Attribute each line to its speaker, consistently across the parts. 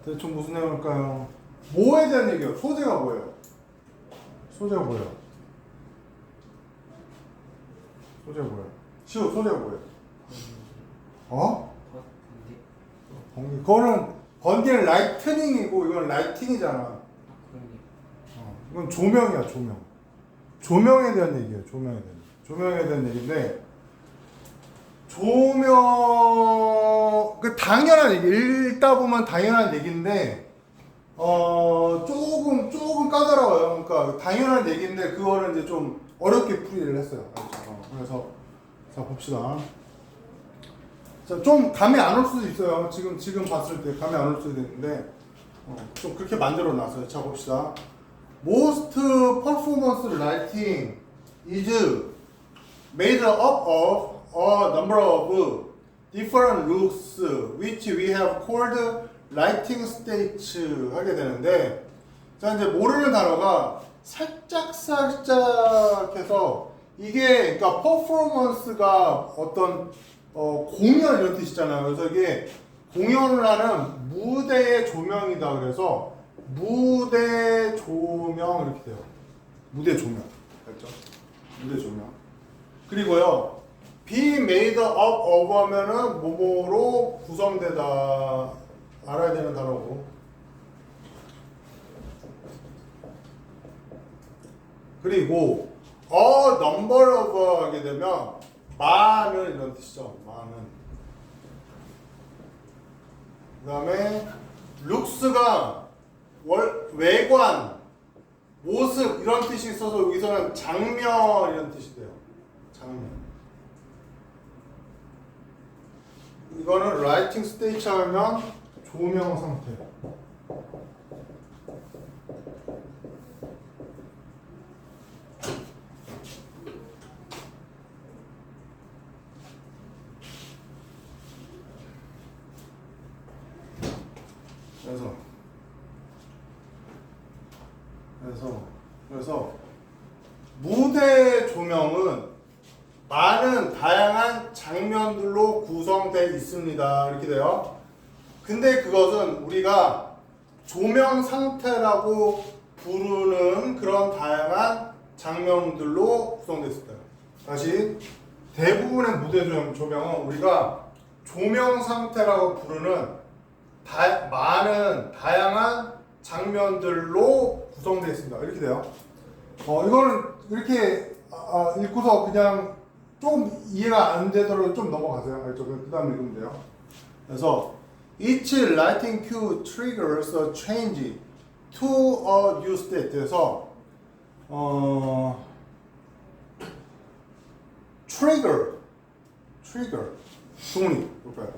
Speaker 1: 대충 무슨 내용일까요? 뭐에 대한 얘기예요? 소재가 뭐예요? 소재가 뭐예요? 소재가 뭐예요? 시우 소재가 뭐예요? 어? 번개. 그거는 번개는 라이트닝이고 이건 라이팅이잖아. 이건 조명이야, 조명. 조명에 대한 얘기예요. 조명에 대한 얘기인데 조명 그 당연한 얘기. 읽다 보면 당연한 얘기인데 조금 까다로워요. 그러니까 당연한 얘기인데 그거를 이제 좀 어렵게 풀이를 했어요. 그래서 자 봅시다. 자, 좀 감이 안 올 수도 있어요. 지금 봤을 때 감이 안 올 수도 있는데 좀 그렇게 만들어 놨어요. 자 봅시다. Most performance lighting is made up of a number of different looks which we have called lighting states 하게 되는데 자 이제 모르는 단어가 살짝 해서 이게 그러니까 퍼포먼스가 어떤 공연 이런 뜻이잖아요. 그래서 이게 공연을 하는 무대의 조명이다. 그래서 무대 조명 이렇게 돼요. 무대 조명. 알죠? 무대 조명. 그리고요. be made up of 하면은 뭐뭐로 구성되다. 알아야 되는 단어고. 그리고 a number of 하게 되면 많은 이런 뜻이죠. 많은. 그 다음에 looks가 외관, 모습 이런 뜻이 있어서 여기서는 장면 이런 뜻이 돼요. 장면. 이거는 라이팅 스테이트 하면 조명 상태. 그래서 무대 조명은 많은 다양한 장면들로 구성되어 있습니다. 이렇게 돼요. 근데 그것은 우리가 조명 상태라고 부르는 그런 다양한 장면들로 구성되어 있습니다. 다시 대부분의 무대 조명은 우리가 조명 상태라고 부르는 많은 다양한 장면들로 구성되어 있습니다. 이렇게 돼요. 이거는 이렇게 읽고서 그냥 조금 이해가 안 되도록 좀 넘어가세요. 알죠? 그 다음에 읽으면 돼요. 그래서 each lighting cue triggers a change to a new state에서 trigger 동훈이 볼까요?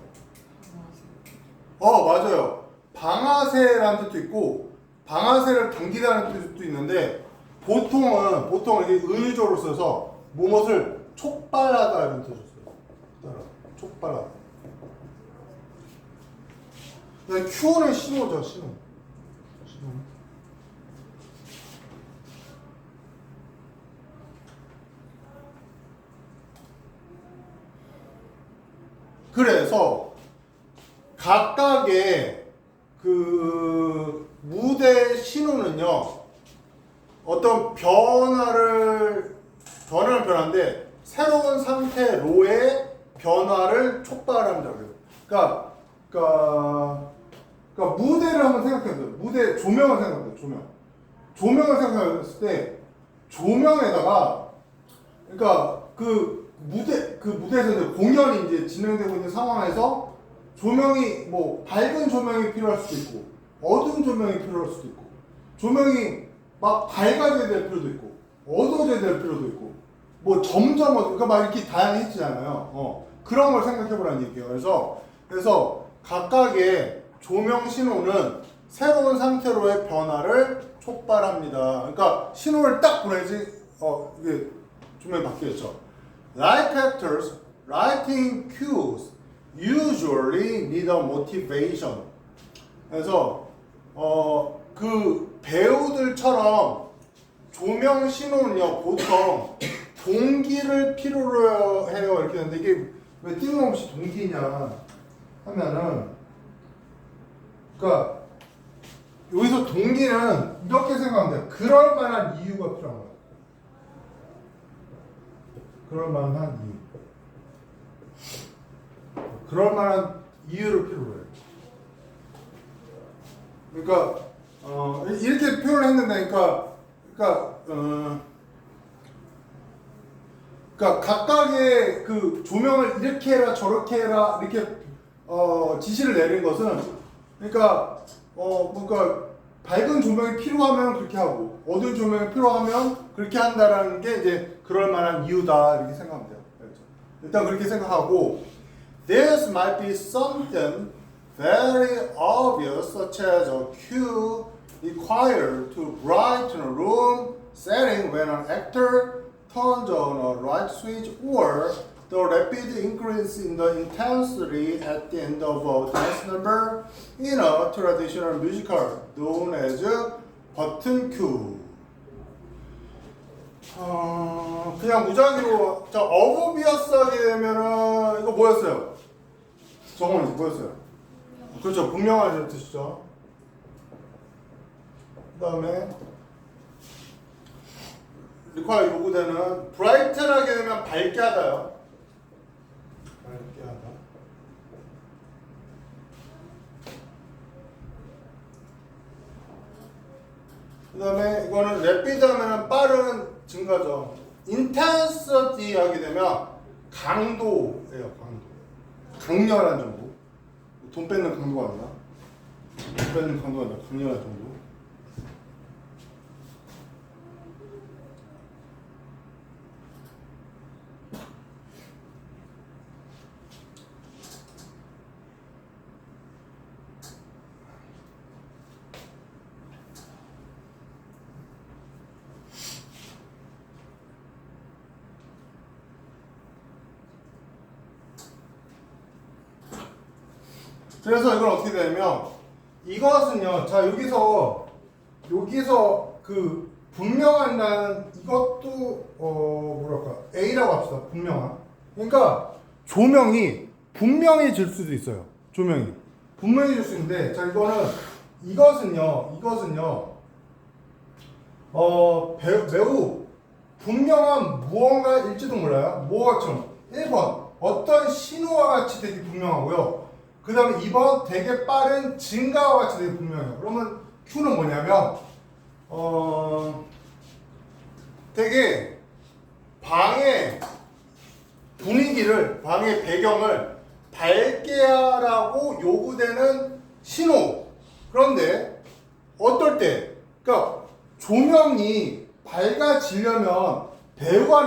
Speaker 1: 맞아요. 방아쇠라는 뜻도 있고 방아쇠를 당기다는 뜻도 있는데 보통은 이렇게 은유적으로 써서 무엇을 촉발하다 이런 뜻을 써요. 촉발하다. Q는 신호죠, 신호. 그래서 각각의 그 무대 신호는요 어떤 변화인데 새로운 상태로의 변화를 촉발합니다. 그러니까 무대를 한번 생각해보세요. 무대 조명을 생각해보세요. 조명을 생각했을 때 조명에다가 그러니까 그 무대에서 이제 공연이 이제 진행되고 있는 상황에서 조명이 뭐 밝은 조명이 필요할 수도 있고 어두운 조명이 필요할 수도 있고 조명이 막 밝아져야 될 필요도 있고 어두워져야 될 필요도 있고 뭐 점점 그러니까 막 이렇게 다양해지잖아요. 그런 걸 생각해보라는 얘기예요. 그래서 각각의 조명 신호는 새로운 상태로의 변화를 촉발합니다. 그러니까 신호를 딱 보내지 이게 조명이 바뀌었죠. Light actors, lighting cues usually need a motivation. 그래서 그 배우들처럼 조명 신호는요 보통 동기를 필요로 해요. 이렇게 하는데 이게 왜 뜬금없이 동기냐 하면은 그러니까 여기서 동기는 이렇게 생각하면 돼요. 그럴 만한 이유가 필요한 거예요. 그럴 만한 이유. 그럴 만한 이유를 필요로 해요. 그러니까 이렇게 표현을 했는데, 그러니까 각각의 그 조명을 이렇게 해라 저렇게 해라 이렇게 지시를 내린 것은, 그러니까 밝은 조명이 필요하면 그렇게 하고 어두운 조명이 필요하면 그렇게 한다라는 게 이제 그럴 만한 이유다 이렇게 생각하면 돼요. 그렇죠? 일단 그렇게 생각하고, This might be something very obvious, such as a cue required to brighten a room setting when an actor turns on a light switch, or the rapid increase in the intensity at the end of a dance number in a traditional musical known as button cue. 그냥 무작위로 어브비어스하게 되면은 이거 뭐였어요? 정원이 뭐였어요? 그렇죠, 분명한 뜻이죠. 그 다음에 리콰 요구되는 브라이트하게 되면 밝게 하다요. 밝게 하다. 그 다음에 이거는 래피드 하면 빠른 증가죠. 인텐시티 하게 되면 강도예요. 강렬한 정도. 돈 뺏는 강도가 아니라. 돈 뺏는 강도가 아니라 강렬한 정도. 그래서 이건 어떻게 되냐면, 이것은요, 자, 여기서 그 분명한다는 이것도 뭐랄까 A라고 합시다. 분명한. 그러니까 조명이 분명해질 수도 있어요. 조명이 분명해질 수 있는데, 자, 이것은요 매우 분명한 무언가일지도 몰라요. 뭐가처럼 1번 어떤 신호와 같이 되게 분명하고요. 그 다음에 2번 되게 빠른 증가와 같이 되게 분명해요. 그러면 Q는 뭐냐면 되게 방의 분위기를, 방의 배경을 밝게 하라고 요구되는 신호. 그런데 어떨 때, 그러니까 조명이 밝아지려면 배우가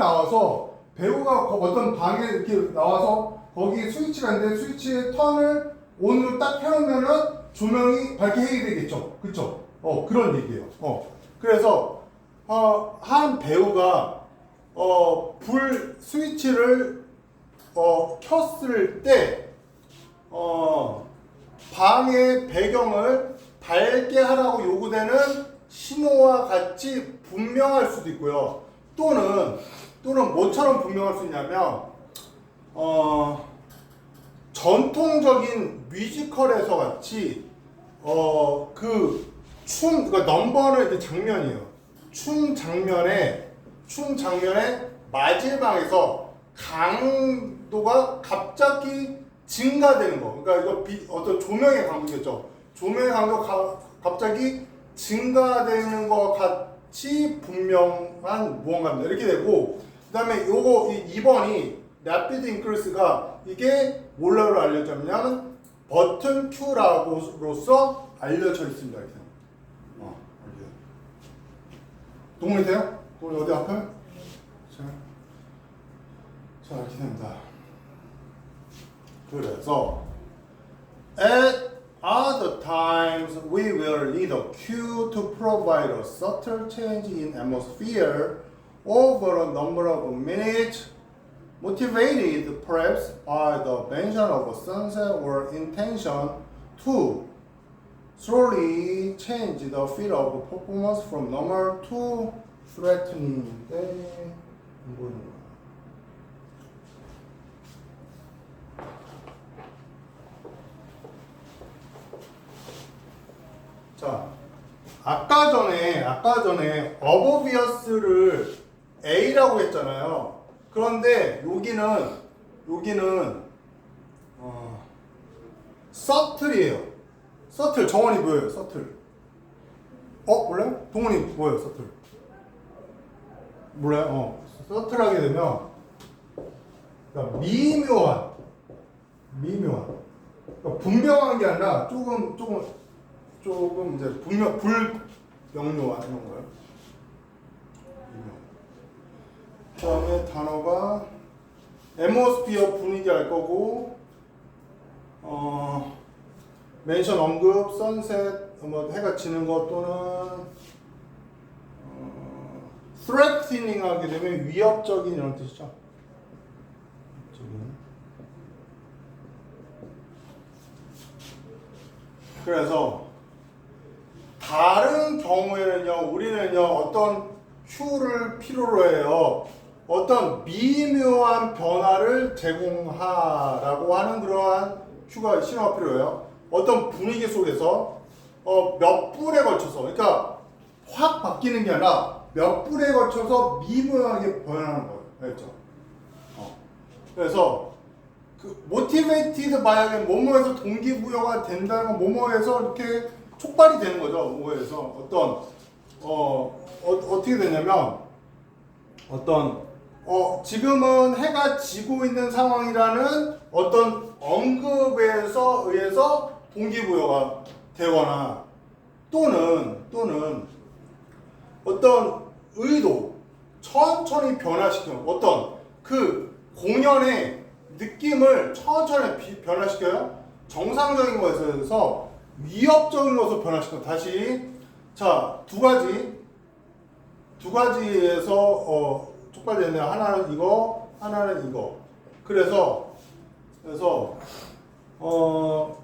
Speaker 1: 어떤 방에 이렇게 나와서 거기 스위치가 있는데 스위치의 턴을 온으로 딱 켜놓으면은 조명이 밝게 해야 되겠죠. 그쵸? 그런 얘기예요. 그래서 한 배우가 불 스위치를 켰을 때 방의 배경을 밝게 하라고 요구되는 신호와 같이 분명할 수도 있고요. 또는 뭐처럼 분명할 수 있냐면 전통적인 뮤지컬에서 같이 그러니까 넘버는 이렇게 장면이에요. 춤 장면의 마지막에서 강도가 갑자기 증가되는 거. 그러니까 이거 어떤 조명의 강도겠죠. 조명의 강도가 갑자기 증가되는 것 같이 분명한 무언가입니다. 이렇게 되고, 그 다음에 요거 2번이 rapid increase가 이게 뭘로 알려졌냐면 버튼 Q로서 알려져 있습니다. 이렇게. 동물이 돼요? 동물이 어디 앞에? 자, 이렇게 됩니다. 그래서 at other times we will need a cue to provide a subtle change in atmosphere over a number of minutes, motivated perhaps by the mention of a sunset or intention to slowly change the feel of performance from normal to threatening. 자, 아까 전에 어버비어스를 A라고 했잖아요. 그런데 여기는 서틀이에요. 서틀 정원이 뭐예요? 서틀. 몰라요? 동원이 뭐예요? 서틀. 몰라요? 서틀 하게 되면 그러니까 미묘한. 그러니까 분명한 게 아니라 조금 이제 불명료한 이런 거예요. 그다음에 단어가 atmosphere 분위기 알 거고, 멘션 언급, 선셋 뭐 해가 지는 것 또는 threatening 하게 되면 위협적인 이런 뜻이죠. 그래서 다른 경우에는요, 우리는요 어떤 큐를 필요로 해요. 어떤 미묘한 변화를 제공하라고 하는 그러한 큐가 신호가 필요해요. 어떤 분위기 속에서 몇 분에 걸쳐서, 그러니까 확 바뀌는 게 아니라 몇 분에 걸쳐서 미묘하게 변하는 거예요. 알죠? 그래서 그 motivated by하게 뭐뭐에서 동기부여가 된다는 건 뭐뭐에서 이렇게 촉발이 되는 거죠. 뭐에서 어떻게 되냐면 지금은 해가 지고 있는 상황이라는 어떤 언급에서 의해서 동기부여가 되거나 또는 어떤 의도 천천히 변화시키는 어떤 그 공연의 느낌을 천천히 변화시켜요. 정상적인 것에서 위협적인 것으로 변화시켜. 다시 자, 두 가지에서 촉발되는데 하나는 이거, 하나는 이거. 그래서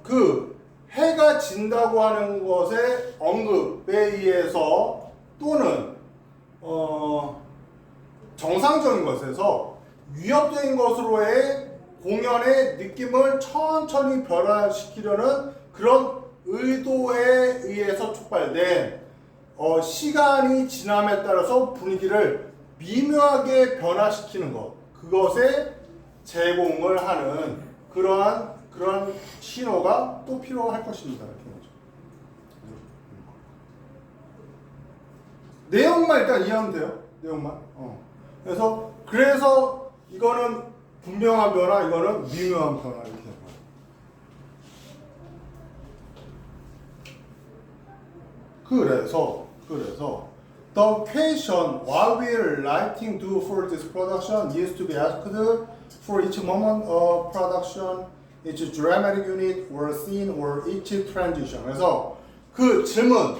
Speaker 1: 그 해가 진다고 하는 것의 언급에 의해서 또는 정상적인 것에서 위협적인 것으로의 공연의 느낌을 천천히 변화시키려는 그런 의도에 의해서 촉발된 시간이 지남에 따라서 분위기를 미묘하게 변화시키는 것, 그것에 제공을 하는 그런 신호가 또 필요할 것입니다. 이렇게 거죠. 내용만 일단 이해하면 돼요. 내용만. 그래서 이거는 분명한 변화, 이거는 미묘한 변화 이렇게 되는 거예요. 그래서 the question what will lighting do for this production needs to be asked for each moment of production, each dramatic unit or scene or each transition. 그래서 그 질문,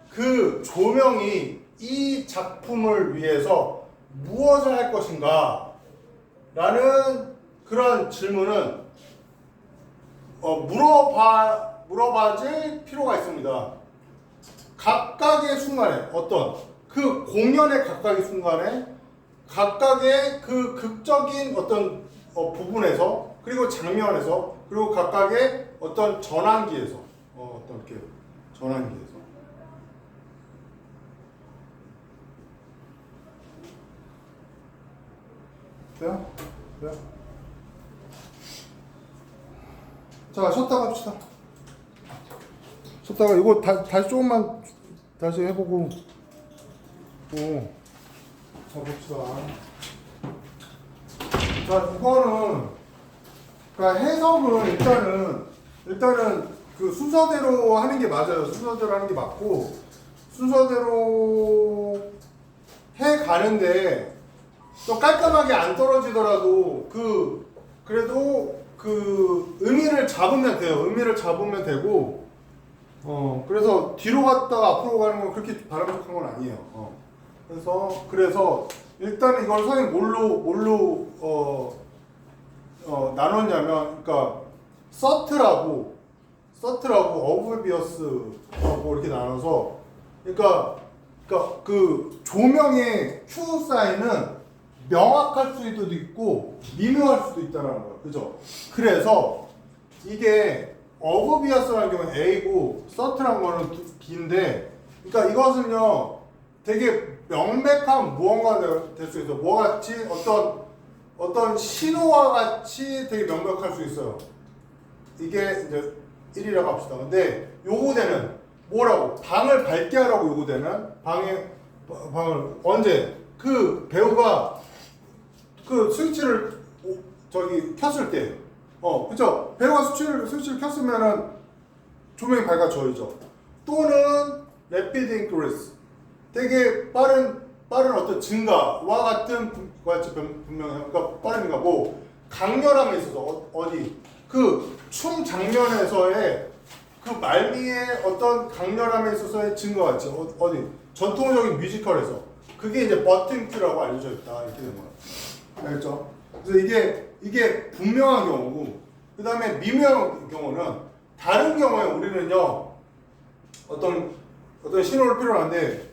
Speaker 1: 그 조명이 이 작품을 위해서 무엇을 할 것인가 라는 그런 질문은 물어봐질 필요가 있습니다. 각각의 순간에 그 공연의 각각의 순간에 각각의 그 극적인 어떤 부분에서 그리고 장면에서 그리고 각각의 어떤 전환기에서 돼요? 자, 쉬었다가 합시다. 쉬었다가 이거 다시 조금만 다시 해보고 자, 봅시다. 자, 이거는 그러니까 해석은 일단은 그 순서대로 하는 게 맞아요. 순서대로 하는 게 맞고 순서대로 해 가는데 좀 깔끔하게 안 떨어지더라도 그래도 그 의미를 잡으면 돼요. 의미를 잡으면 되고 그래서 뒤로 갔다가 앞으로 가는 건 그렇게 바람직한 건 아니에요. 그래서 일단 이걸 선생님 뭘로 나눴냐면 그러니까 서트라고 어브비어스라고 이렇게 나눠서 그러니까 그 조명의 큐 사인은 명확할 수도 있고 미묘할 수도 있다는 거예요. 그죠? 그래서 이게 어브비어스라는 경우는 A고 서트라는 거는 B인데 그러니까 이것은요 되게 명백한 무언가 될 수 있어. 뭐 같이 어떤 신호와 같이 되게 명백할 수 있어요. 이게 이제 1이라고 합시다. 근데 요구되는 뭐라고? 방을 밝게 하라고 요구되는 방을 언제 그 배우가 그 스위치를 저기 켰을 때, 그죠? 배우가 스위치를 켰으면은 조명이 밝아져야죠. 또는 rapid increase, 되게 빠른 어떤 증가와 같은 같이 분명해요. 그러니까 빠르니까 뭐 강렬함에 있어서 어디 그 춤 장면에서의 그 말미에 어떤 강렬함에 있어서의 증거 같이 어디 전통적인 뮤지컬에서 그게 이제 버팅큐라고 알려져 있다 이렇게 된 거예요. 알겠죠? 그래서 이게 분명한 경우고 그 다음에 미묘한 경우는 다른 경우에 우리는요 어떤 신호를 필요한데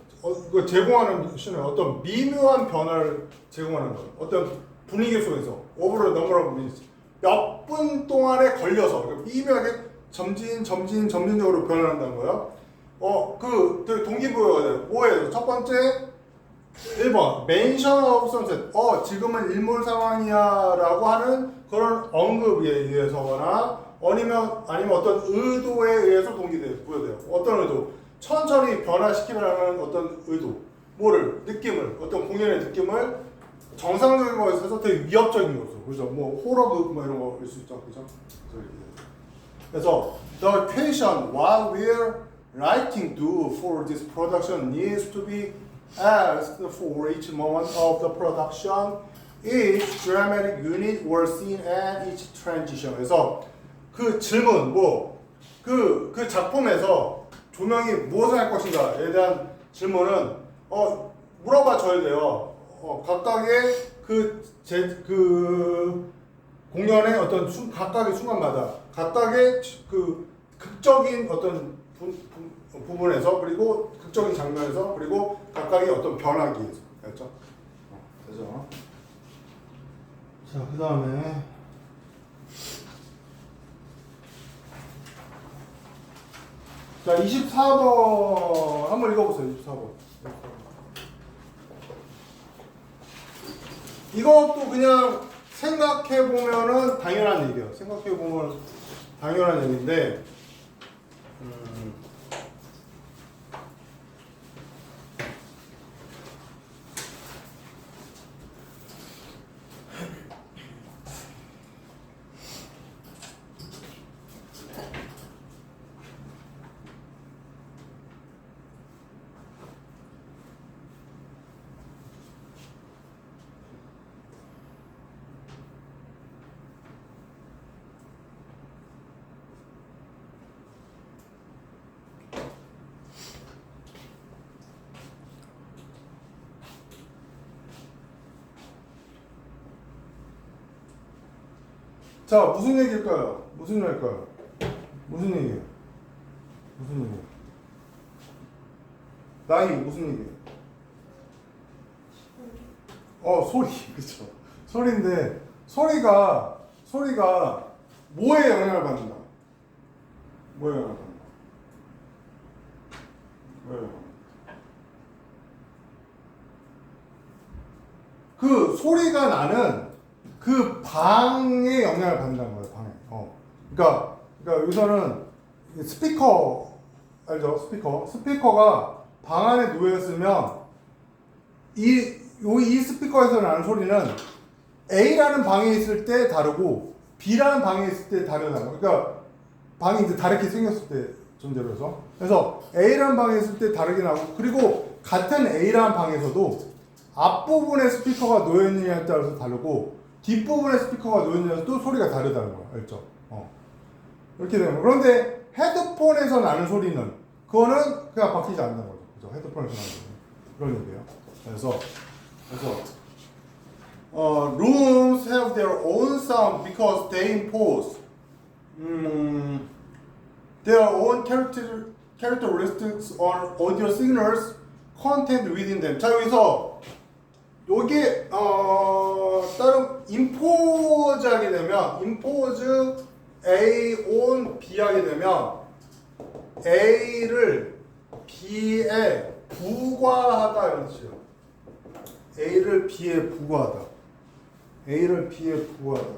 Speaker 1: 그 제공하는 신호 어떤 미묘한 변화를 제공하는 거예요. 어떤 분위기 속에서 over a number of minutes 몇 분 동안에 걸려서 미묘하게 점진적으로 변화한다는 거예요. 그 동기부여가 돼요. 뭐예요? 첫 번째 1번 mention of sunset. 지금은 일몰 상황이야 라고 하는 그런 언급에 의해서거나 아니면 어떤 의도에 의해서 부여돼요. 어떤 의도? 천천히 변화시키라는 어떤 의도. 느낌을, 어떤 공연의 느낌을 정상적인 거에 있어서 되게 위협적인 거죠. 그죠? 뭐 호러극 뭐 이런 거일 수 있죠. 그죠? 그래서 the question what we're writing do for this production needs to be asked for each moment of the production, each dramatic unit or scene and each transition. 그래서 그 질문 그 작품에서 조명이 무엇을 할 것인가에 대한 질문은 물어봐 줘야 돼요. 각각의 그 공연의 어떤 각각의 순간마다 각각의 그 극적인 어떤 부분에서 그리고 극적인 장면에서 그리고 각각의 어떤 변화기에서 그렇죠? 그죠? 자, 그 다음에 자 24번 한번 읽어보세요. 24번 이것도 그냥 생각해보면은 당연한 얘기예요. 생각해보면 당연한 얘기인데 자, 무슨 얘기일까요? 무슨 얘기일까요? 무슨 얘기예요? 무슨 얘기예요? 나이 무슨 얘기예요? 소리. 그쵸. 소리인데 소리가 뭐에 영향을 받는다? 뭐에 영향을 받는다? 뭐에 영향을 받는다? 그 소리가 나는 그 방에 영향을 받는다는 거예요. 방에. 그러니까 여기서는 스피커 알죠? 스피커가 방 안에 놓여 있으면 이 스피커에서 나는 소리는 A라는 방에 있을 때 다르고 B라는 방에 있을 때 다르다는 거예요. 그러니까 방이 이제 다르게 생겼을 때 존재로 해서 그래서 A라는 방에 있을 때 다르게 나고 그리고 같은 A라는 방에서도 앞부분에 스피커가 놓여 있느냐에 따라서 다르고 뒷부분에 스피커가 놓여있는데 또 소리가 다르다는 거야. 알죠? 이렇게 되는 거야. 그런데 헤드폰에서 나는 소리는 그거는 그냥 바뀌지 않는 거죠. 그죠? 헤드폰에서 나는 소리는. 그런 얘기예요. 그래서 rooms have their own sound because they impose their own characteristics on audio signals contained within them. 자, 여기서 요게 다른 impose 하게 되면 impose A on B 하게 되면 A를 B에 부과하다 이런 뜻이에요. A를 B에 부과하다. A를 B에 부과하다.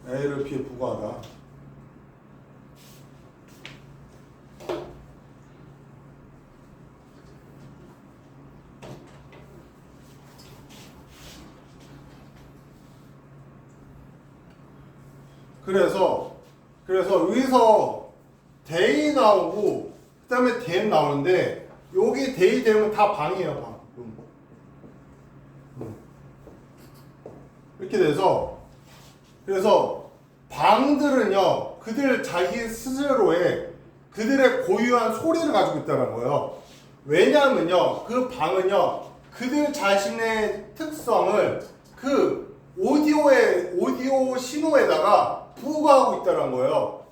Speaker 1: A를 B에 부과하다. 그래서 여기서 데이 나오고 그다음에 댐 나오는데 여기 데이 댐은 다 방이에요, 방. 이렇게 돼서 그래서 방들은요 그들 자기 스스로의 그들의 고유한 소리를 가지고 있다는 거예요. 왜냐하면요 그 방은요 그들 자신의 특성을 그 오디오 신호에다가 부과하고 있다는 거예요.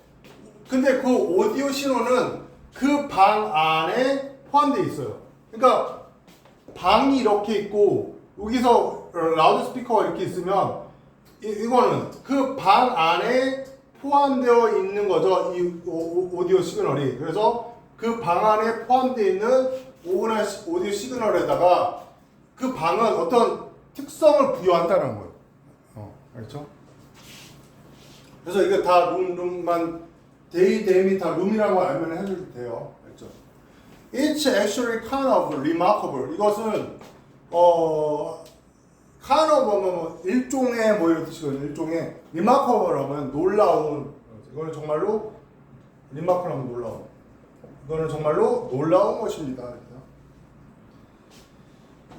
Speaker 1: 근데 그 오디오 신호는 그 방 안에 포함되어 있어요. 그러니까 방이 이렇게 있고 여기서 라우드 스피커가 이렇게 있으면 이거는 그 방 안에 포함되어 있는 거죠. 이 오디오 시그널이. 그래서 그 방 안에 포함되어 있는 오디오 시그널에다가 그 방은 어떤 특성을 부여한다는 거예요. 알죠? 그래서 이게 다 룸만 데이댐이 다 룸이라고 알면 해도 돼요. 알죠? It's actually kind of remarkable. 이것은 kind of 뭐 일종의 뭐 이런 뜻이거든요. 일종의 remarkable 하면 놀라운. 이거는 정말로 remarkable 하면 놀라운. 이거는 정말로 놀라운 것입니다.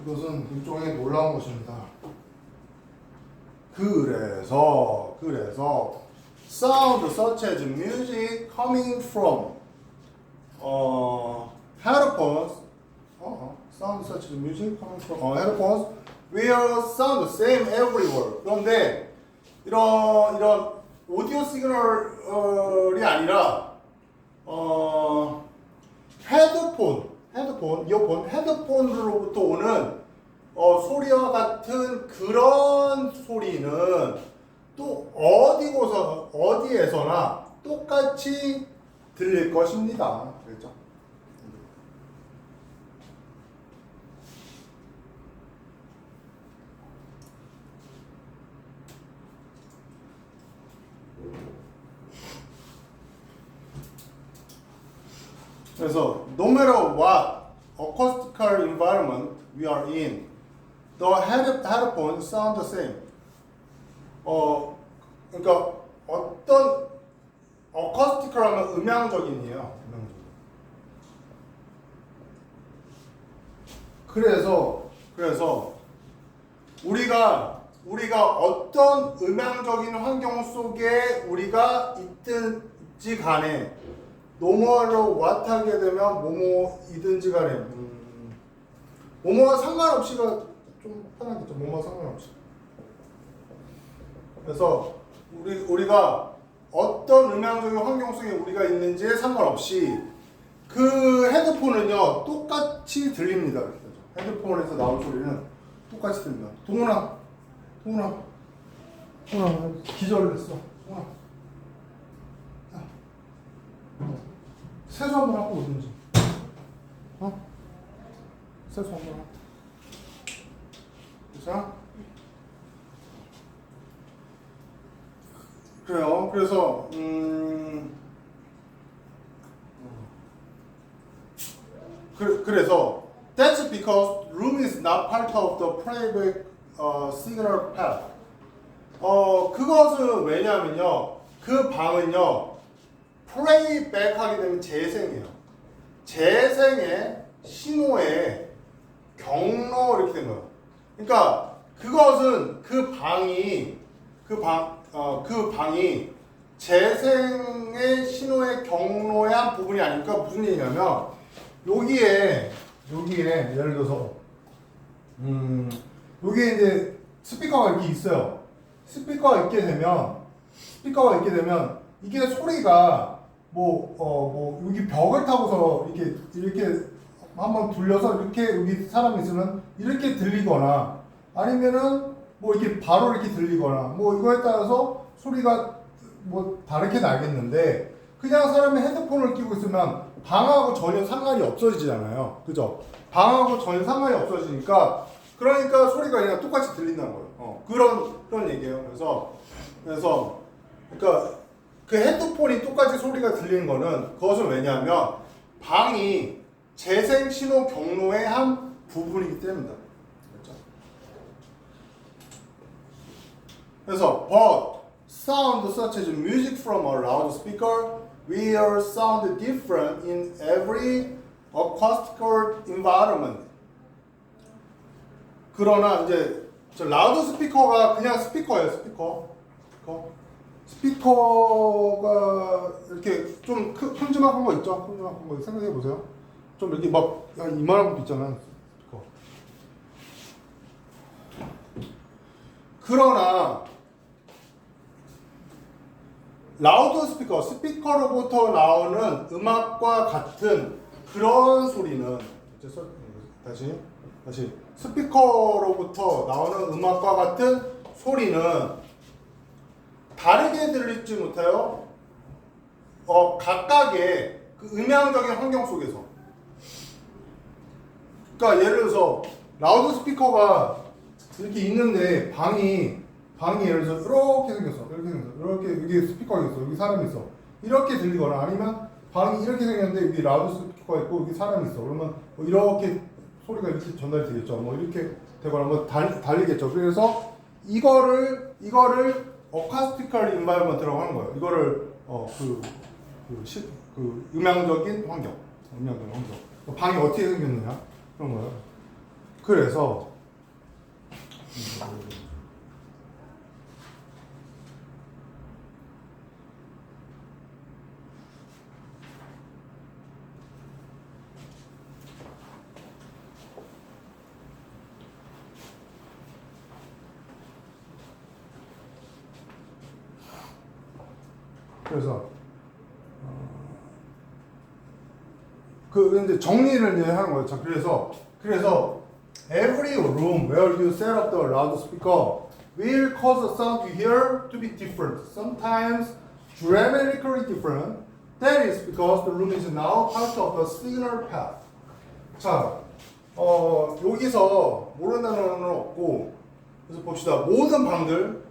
Speaker 1: 이것은 일종의 놀라운 것입니다. 그래서 sound such as music coming from headphones sound such as music coming from headphones will sound the same everywhere. 그런데 이런 오디오 시그널이 아니라 헤드폰으로부터 오는 소리와 같은 그런 소리는 또 어디에서나 똑같이 들릴 것입니다. 그렇죠? 그래서 no matter what acoustical environment we are in, the headphones sound the same. 그러니까 어떤 acoustical하면 음향적인이에요. 그래서 우리가 어떤 음향적인 환경 속에 우리가 있든지 간에 노멀로 what 하게 되면 뭐뭐이든지 간에 뭐뭐와 상관없이가 좀 편하겠죠. 뭐뭐와 상관없이. 그래서 우리가 어떤 음향적인 환경 속에 우리가 있는지에 상관없이 그 헤드폰은요 똑같이 들립니다. 헤드폰에서 나온 소리는 똑같이 들립니다. 동훈아 기절을 했어. 동훈아 세수 한번 하고 오든지. 세수 한번 하고. 자, 그래요. 그래서 그래서 that's because room is not part of the playback signal path. 그것은 왜냐면요. 그 방은요. 플레이백하게 되면 재생이에요. 재생의 신호의 경로 이렇게 된 거예요. 그러니까 그것은 그 방이 재생의 신호의 경로의 한 부분이 아니니까 무슨 얘기냐면 여기에 예를 들어서 여기에 이제 스피커가 이렇게 있어요. 스피커가 있게 되면 이게 소리가 여기 벽을 타고서 이렇게 한번 둘러서 이렇게 여기 사람이 있으면 이렇게 들리거나 아니면은 이렇게 바로 이렇게 들리거나 이거에 따라서 소리가 다르게 나겠는데 그냥 사람이 헤드폰을 끼고 있으면 방하고 전혀 상관이 없어지잖아요. 그죠? 방하고 전혀 상관이 없어지니까 그러니까 소리가 그냥 똑같이 들린다는 거예요. 그런 얘기예요. 그래서 그러니까 그 헤드폰이 똑같이 소리가 들리는 거는 그것은 왜냐하면 방이 재생 신호 경로의 한 부분이기 때문이다. 그렇죠? 그래서 but sound such as music from a loudspeaker will sound different in every acoustical environment. 그러나 이제 저 라우드 스피커가 그냥 스피커예요. 스피커가 이렇게 좀 큼지막한 거 있죠? 큼지막한 거 생각해 보세요. 좀 이렇게 막 이만한 것도 있잖아요. 스피커. 그러나 라우드 스피커로부터 나오는 음악과 같은 그런 소리는 다시 스피커로부터 나오는 음악과 같은 소리는 다르게 들릴지 못해요. 각각의 그 음향적인 환경 속에서. 그러니까 예를 들어서 라우드 스피커가 이렇게 있는데 방이 예를 들어서 이렇게 생겼어. 이렇게 여기 스피커가 있어. 여기 사람이 있어. 이렇게 들리거나 아니면 방이 이렇게 생겼는데 여기 라우드 스피커가 있고 여기 사람이 있어. 그러면 뭐 이렇게 소리가 이렇게 전달이 되겠죠. 뭐 이렇게 되거나 뭐 달리겠죠. 그래서 이거를 어카스티컬 인바이러먼트라고 하는 거예요. 이거를 음향적인 환경. 방이 어떻게 생겼느냐 그런 거예요. 그래서 이제 정리를 이제 하는 거예요. 그래서 every room where you set up the loudspeaker will cause the sound you hear to be different. Sometimes dramatically different. That is because the room is now part of the signal path. 자, 여기서 모르는 단어는 없고, 그래서 봅시다. 모든 방들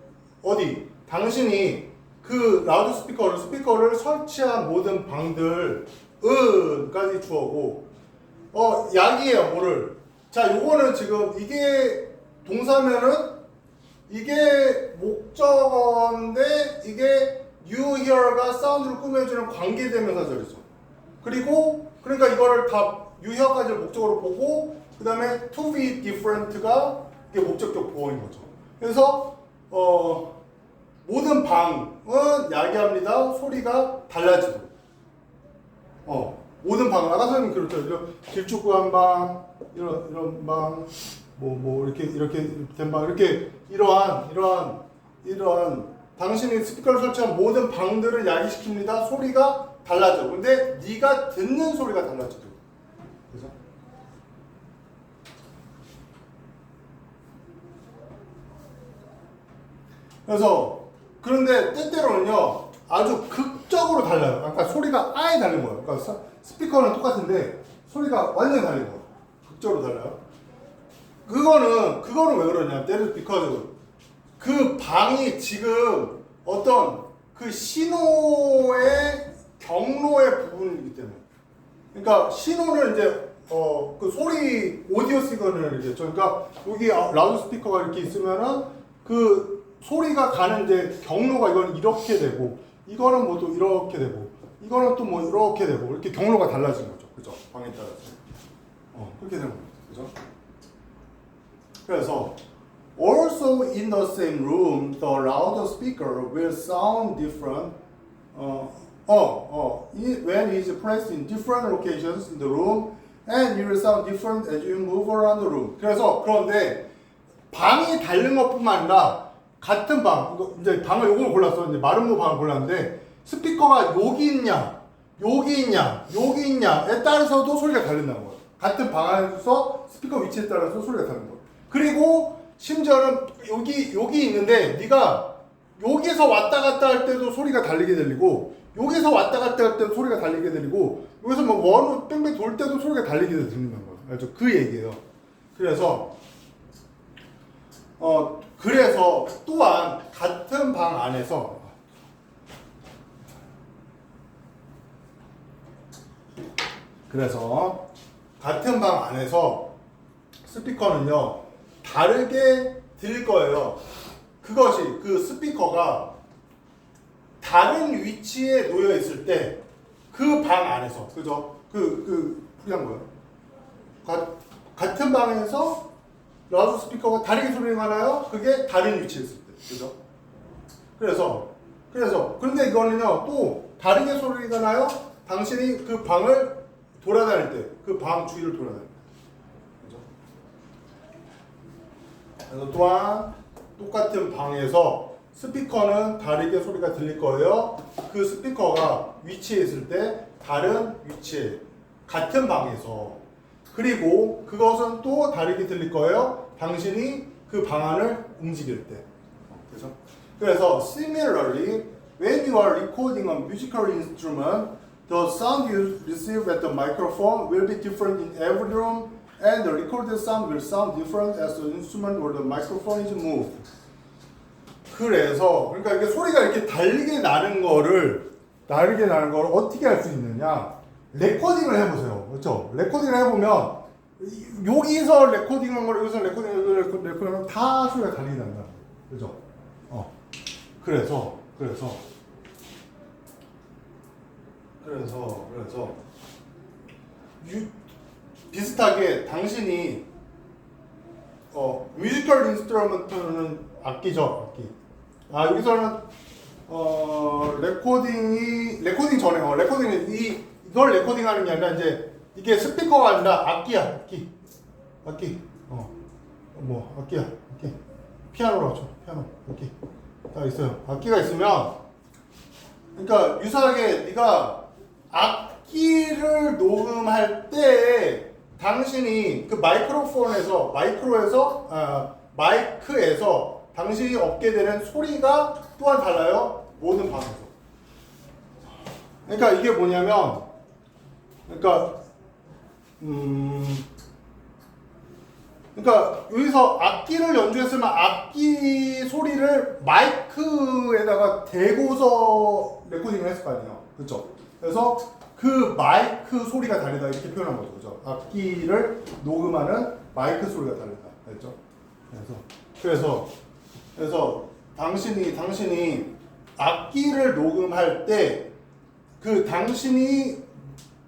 Speaker 1: 어디 당신이 그 라우드 스피커를 설치한 모든 방들은까지 주어고 약이에요. 뭐를 자 요거는 지금 이게 동사면은 이게 목적어인데 이게 you hear가 사운드를 꾸며주는 관계대명사절이죠. 그러니까 이거를 다 you hear까지 목적으로 보고 그 다음에 to be different가 이게 목적격 보어인 거죠. 그래서 모든 방은 야기합니다. 소리가 달라지고. 모든 방은 아까 선생님 그렇죠. 길쭉구한 방, 이런 방, 이렇게 된 방, 이러한 당신이 스피커를 설치한 모든 방들을 야기시킵니다. 소리가 달라져. 근데 네가 듣는 소리가 달라지죠. 그죠? 그런데 때때로는요 아주 극적으로 달라요. 아까 소리가 아예 다른 거예요. 그러니까 스피커는 똑같은데 소리가 완전히 다른 거예요. 극적으로 달라요. 그거는 왜 그러냐? That is because 그 방이 지금 어떤 그 신호의 경로의 부분이기 때문에. 그러니까 신호를 이제 그 소리 오디오 시그널을 얘기했죠. 그러니까 여기 라우드 스피커가 이렇게 있으면은 그 소리가 가는 이제 경로가 이건 이렇게 되고 이거는 뭐 또 이렇게 되고 이거는 또 뭐 이렇게 되고 이렇게 경로가 달라진 거죠. 그죠? 방에 따라서. 그렇게 되는 거죠. 그죠? 그래서 also in the same room the loudspeaker will sound different when it is placed in different locations in the room and it will sound different as you move around the room. 그런데 방이 다른 것뿐만 아니라 같은 방, 이제 방을 요걸 골랐어. 이제 마름모 방을 골랐는데 스피커가 여기 있냐에 따라서도 소리가 다른다는 거예요. 같은 방 안에서 스피커 위치에 따라서 소리가 다른 거예요. 그리고 심지어는 여기 있는데 네가 여기서 왔다 갔다 할 때도 소리가 다르게 들리고 여기서 왔다 갔다 할 때도 소리가 다르게 들리고 여기서 뭐 원으로 뺑뺑 돌 때도 소리가 다르게 들리는 거예요. 알죠? 그 얘기예요. 그래서 또한 같은 방 안에서 스피커는요 다르게 들릴 거예요. 그것이 그 스피커가 다른 위치에 놓여 있을 때 그 방 안에서 그죠? 풀이한 거예요. 같은 방에서 라우드 스피커가 다르게 소리가 나요. 그게 다른 위치에 있을 때 그죠? 그런데 이거는요 또 다르게 소리가 나요. 당신이 그 방을 돌아다닐 때 그 방 주위를 돌아다닐 때 그죠? 그래서 또한 똑같은 방에서 스피커는 다르게 소리가 들릴 거예요. 그 스피커가 위치에 있을 때 다른 위치에 같은 방에서 그리고 그것은 또 다르게 들릴 거예요. 당신이 그 방안을 움직일 때. 그죠? 그래서 similarly, when you are recording a musical instrument, the sound you receive at the microphone will be different in every room, and the recorded sound will sound different as the instrument or the microphone is moved. 그러니까 이게 소리가 이렇게 다르게 나는 거를 어떻게 할 수 있느냐? 레코딩을 해보세요. 그렇죠? 레코딩을 해보면 여기서 레코딩한 거를 여기서 레코딩하면 다 소리가 다르게 난다. 그죠? 그래서 비슷하게 당신이 뮤지컬 인스트루먼트는 악기죠, 악기. 여기서는 레코딩 전에 레코딩은 이걸 레코딩하는 게 아니라 이제 이게 스피커가 아니라 악기야, 악기. 악기야. 피아노로 하죠, 피아노, 악기. 다 있어요. 악기가 있으면, 그러니까 유사하게 네가 악기를 녹음할 때 당신이 그 마이크에서 당신이 얻게 되는 소리가 또한 달라요. 모든 방에서. 그러니까 이게 뭐냐면, 그러니까 여기서 악기를 연주했으면 악기 소리를 마이크에다가 대고서 레코딩을 했을 거 아니에요. 그렇죠? 그래서 그 마이크 소리가 다르다 이렇게 표현한 거죠. 그죠? 악기를 녹음하는 마이크 소리가 다르다. 알죠? 그래서 당신이 악기를 녹음할 때 그 당신이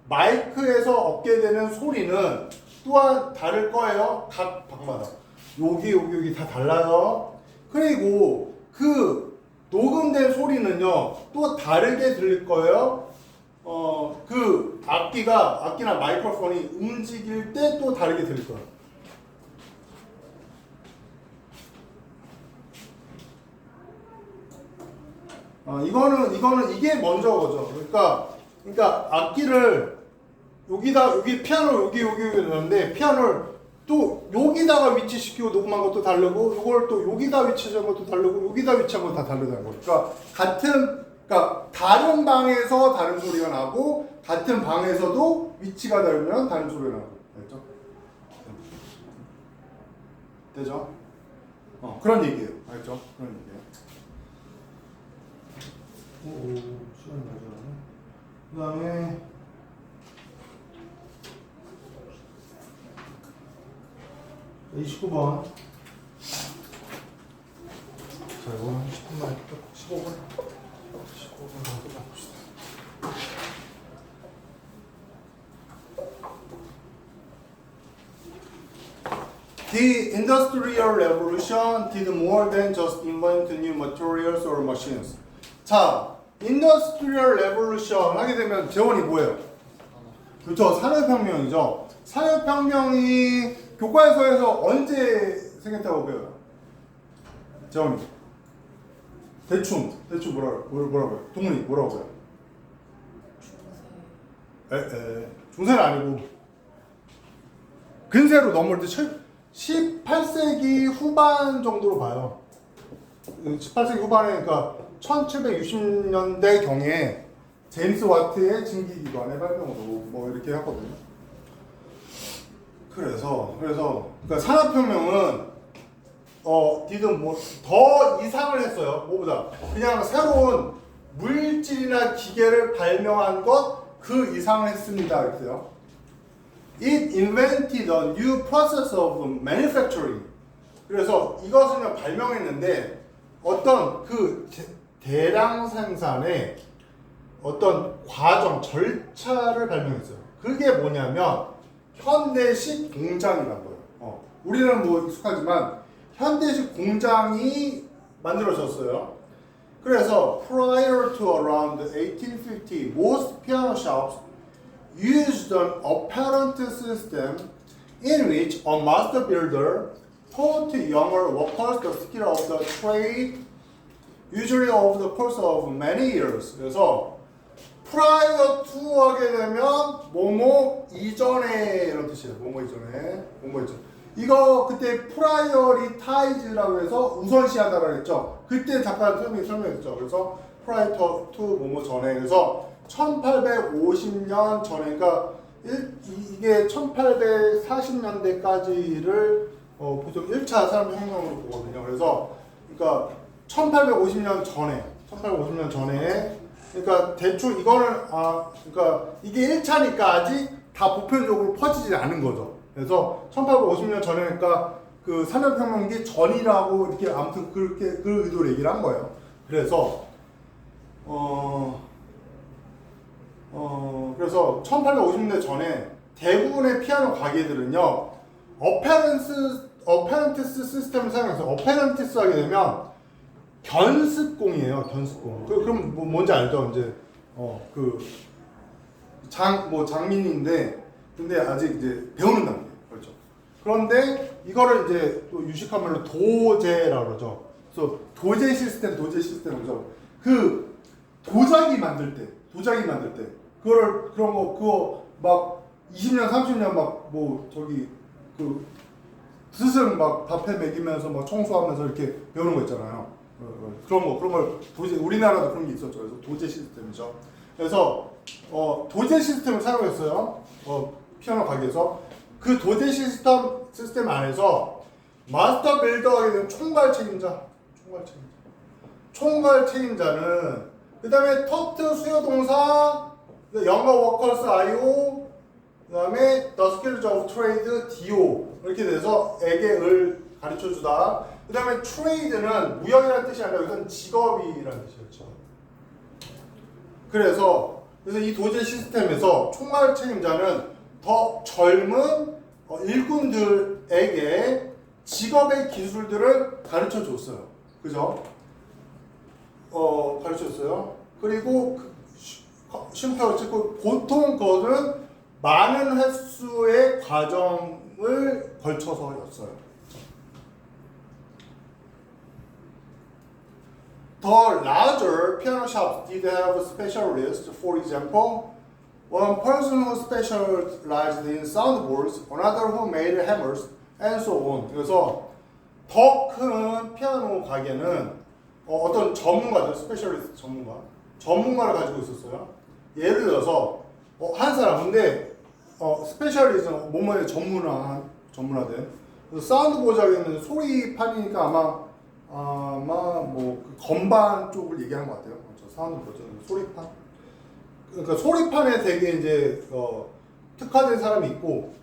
Speaker 1: 마이크에서 얻게 되는 소리는 또한 다를 거예요. 각 방마다. 여기 다 달라요. 그리고 그 녹음된 소리는요 또 다르게 들릴 거예요. 그 악기나 마이크로폰이 움직일 때 또 다르게 들릴 거예요. 이게 먼저 거죠. 그러니까 악기를 여기 피아노 여기 넣는데 피아노를 또 여기다가 위치시키고 녹음한 것도 다르고 이걸 또 여기다 위치한 것도 다르고 여기다 위치한 것도 다 다르다는 거니까 그러니까 다른 방에서 다른 소리가 나고 같은 방에서도 위치가 다르면 다른 소리가 나고 알죠? 되죠? 그런 얘기예요. 알죠? 그런 얘기예요. 시간이 가져가네. 그 다음에 29번. 자, 이거 한 10분만 15분 정도 봅시다. The Industrial Revolution did more than just invent new materials or machines. 자, Industrial Revolution 하게 되면 재원이 뭐예요? 그렇죠, 산업혁명이죠. 산업혁명이 교과서에서 언제 생겼다고 배워요? 재원이. 대충 뭐라고요? 동문이 뭐라고요? 중세는 아니고 근세로 넘어올 때 18세기 후반 정도로 봐요. 18세기 후반에 그러니까 1760년대 경에 제임스 와트의 증기기관의 발명으로 뭐 이렇게 하거든요. 그래서 그러니까 산업혁명은 니든 뭐 더 이상을 했어요. 뭐보다 그냥 새로운 물질이나 기계를 발명한 것 그 이상을 했습니다. 이렇게요. It invented a new process of manufacturing. 그래서 이것을 그냥 발명했는데 어떤 그 대량 생산의 어떤 과정, 절차를 발명했어요. 그게 뭐냐면 현대식 공장이라는 거예요. 우리는 뭐 익숙하지만 현대식 공장이 만들어졌어요. 그래서 prior to around 1850, most piano shops used an apparent system in which a master builder taught younger workers the skill of the trade, usually over the course of many years. 그래서 prior to 하게 되면 뭐뭐 이전에 이런 뜻이에요. 뭐뭐 이전에, 뭐뭐 이전. 이거 그때 prioritize라고 해서 우선시하다라고 했죠. 그때 잠깐 설명했죠. 그래서 prior to 뭐뭐 전에. 그래서 1850년 전에, 그러니까 이게 1840년대까지를 보통 1차 산업혁명으로 보거든요. 그래서 그러니까 1850년 전에 그러니까 대충 이거는 그러니까 이게 1차니까 아직 다 보편적으로 퍼지지 않은 거죠. 그래서 1850년 전에 그러니까 그 산업혁명기 전이라고 이렇게 아무튼 그렇게 그 의도로 얘기를 한 거예요. 그래서 그래서 1850년대 전에 대부분의 피아노 가게들은요 어페런티스 시스템을 사용해서 어페런티스 하게 되면 견습공이에요. 견습공. 그럼 뭐 뭔지 알죠? 이제 장민인데 근데 아직 이제 배우는 단계. 그렇죠. 그런데 이거를 이제 또 유식한 말로 도제라고 그러죠. 그래서 도제 시스템이죠. 그 도자기 만들 때 그거 막 20년 30년 막 뭐 저기 그 스승 막 밥해 먹이면서 막 청소하면서 이렇게 배우는 거 있잖아요. 그런 걸 도제, 우리나라도 그런 게 있었죠. 그래서 도제 시스템이죠. 그래서 도제 시스템을 사용했어요. 피아노 가게에서 그 도제 시스템 안에서 마스터 빌더 하게 되면 총괄 책임자는 그 다음에 터트 수요동사, 영어 워커스 IO, 그 다음에 The Skills of Trade DO 이렇게 돼서 에게을 가르쳐주다. 그 다음에 trade는 무역이라는 뜻이 아니라 이건 직업이라는 뜻이었죠. 그래서 이 도제 시스템에서 총괄 책임자는 더 젊은 일꾼들에게 직업의 기술들을 가르쳐 줬어요. 그죠? 가르쳐 줬어요. 그리고 쉼표를 찍고 보통 그거는 많은 횟수의 과정을 걸쳐서였어요. The larger piano shops did have specialists. For example, one person who specialized in soundboards, another who made hammers, and so on. 그래서 더 큰 피아노 가게는 어떤 전문가들, 스페셜리스트 전문가를 가지고 있었어요. 예를 들어서 한 사람인데 스페셜리스트는 뭐뭐에 전문화된. 사운드보드는 소리판이니까 아마 뭐그 건반 쪽을 얘기하는 것 같아요. 그렇죠. 사운드보드는 소리판. 그러니까 소리판에 되게 이제 특화된 사람이 있고,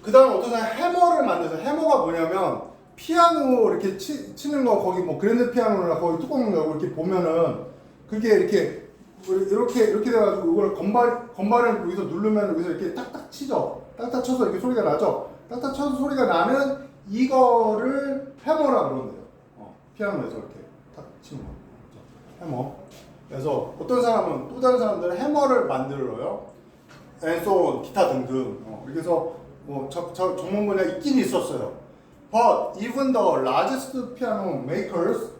Speaker 1: 그 다음에 어떤 사람이 해머를 만들어서, 해머가 뭐냐면 피아노 이렇게 치는 거, 거기 뭐 그랜드 피아노나 거기 뚜껑 열고 이렇게 보면은 그게 이렇게 돼가지고 이걸 건반을 여기서 누르면 여기서 이렇게 딱딱 치죠. 딱딱 쳐서 이렇게 소리가 나죠. 딱딱 쳐서 소리가 나는 이거를 해머라고 그러는데요. 피아노에서 이렇게 탁 치는 거. 해머. 그래서 어떤 사람은 또 다른 사람들은 해머를 만들어요. 앤소 기타 등등. 그래서 뭐 전문 분야 있긴 있었어요. But even the largest piano makers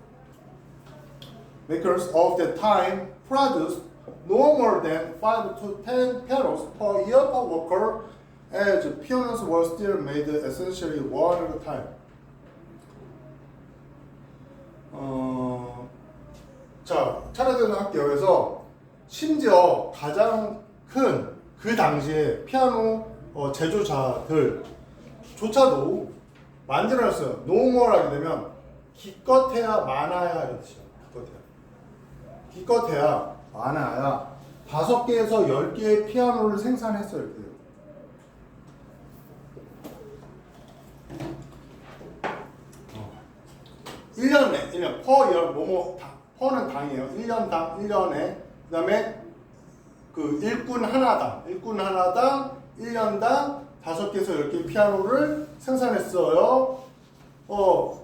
Speaker 1: of the time produced no more than 5 to 10 pianos per year per worker, as pianos were still made essentially one at a time. 자, 차례대로 할게요. 그래서 심지어 가장 큰 그 당시에 피아노 제조자들조차도 만들어냈어요. 노멀하게 되면 기껏해야 많아야 이런 뜻이에요. 기껏해야 많아야 5개에서 10개의 피아노를 생산했어요. 이렇게 돼요. 일 1년, 퍼는 당이에요. 1년당, 1년에. 그 다음에 그 일꾼 하나당 1년당 5개에서 10개 피아노를 생산했어요.